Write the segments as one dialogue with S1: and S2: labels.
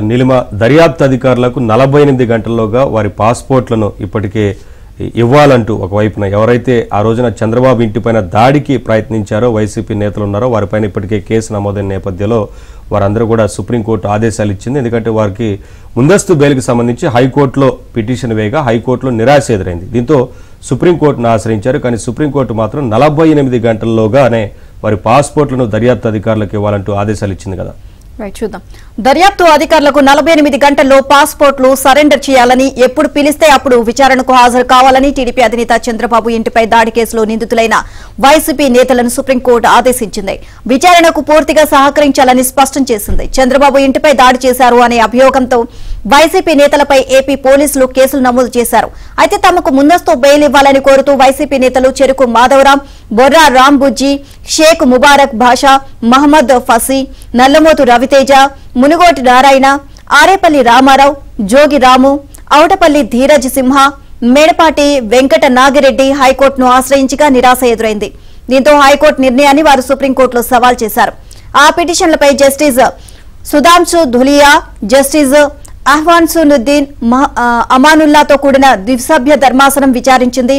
S1: నీలిమ దర్యాప్తు అధికారులకు 48 గంటల్లోగా వారి పాస్పోర్ట్లను ఇప్పటికే ఇవ్వాలంటూ ఒకవైపున ఎవరైతే ఆ రోజున చంద్రబాబు ఇంటిపైన దాడికి ప్రయత్నించారో వైసీపీ నేతలు ఉన్నారో వారిపైన ఇప్పటికే కేసు నమోదైన నేపథ్యంలో వారందరూ కూడా సుప్రీంకోర్టు ఆదేశాలు ఇచ్చింది. ఎందుకంటే వారికి ముందస్తు బెయిల్కి సంబంధించి హైకోర్టులో పిటిషన్ వేయగా హైకోర్టులో నిరాశ ఎదురైంది. దీంతో సుప్రీంకోర్టును ఆశ్రయించారు. కానీ సుప్రీంకోర్టు మాత్రం 48 గంటల్లోగానే వారి పాస్పోర్ట్లను దర్యాప్తు అధికారులకు ఇవ్వాలంటూ ఆదేశాలు ఇచ్చింది కదా.
S2: చూద్దాం. దర్యాప్తు అధికారులకు 48 గంటల్లో పాస్పోర్ట్లు సరెండర్ చేయాలని, ఎప్పుడు పిలిస్తే అప్పుడు విచారణకు హాజరు కావాలని టీడీపీ అధినేత చంద్రబాబు ఇంటిపై దాడి కేసులో నిందితులైన వైసీపీ నేతలను సుప్రీంకోర్టు ఆదేశించింది. విచారణకు పూర్తిగా సహకరించాలని స్పష్టం చేసింది. చంద్రబాబు ఇంటిపై దాడి చేశారు అనే అభియోగంతో వైసీపీ నేతలపై ఏపీ పోలీసులు కేసులు నమోదు చేశారు. అయితే తమకు ముందస్తు బెయిల్ ఇవ్వాలని కోరుతూ వైసీపీ నేతలు చెరుకు మాధవరాం, బొర్రా రాంబుజ్జి, షేక్ ముబారక్ భాషా, మహమ్మద్ ఫసీ, నల్లమోతు రవితేజ, మునుగోటి నారాయణ, ఆరేపల్లి రామారావు, జోగి రాము, ఔటపల్లి ధీరజ్ సింహ, మేడపాటి వెంకట నాగిరెడ్డి హైకోర్టును ఆశ్రయించగా నిరాశ ఎదురైంది. దీంతో హైకోర్టు నిర్ణయాన్ని వారు సుప్రీంకోర్టులో సవాల్ చేశారు. ఆ పిటిషన్లపై జస్టిస్ సుధాంశు ధులియా, జస్టిస్ అహ్వాన్సునుద్దీన్ అమానుల్లాతో కూడిన ద్విసభ్య ధర్మాసనం విచారించింది.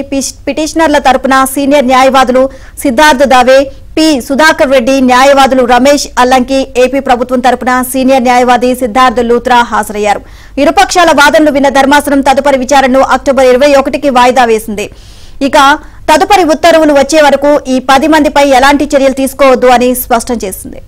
S2: పిటిషనర్ల తరపున సీనియర్ న్యాయవాదులు సిద్ధార్థ్ దావే, పి సుధాకర్ రెడ్డి, న్యాయవాదులు రమేష్ అల్లంకి, ఏపీ ప్రభుత్వం తరపున సీనియర్ న్యాయవాది సిద్ధార్థ్ లూత్రా హాజరయ్యారు. ఇరుపక్షాల వాదనలు విన్న ధర్మాసనం తదుపరి విచారణను అక్టోబర్ 21కి వాయిదా వేసింది. ఇక తదుపరి ఉత్తర్వులు వచ్చే వరకు ఈ 10 మందిపై ఎలాంటి చర్యలు తీసుకోవద్దు అని స్పష్టం చేసింది.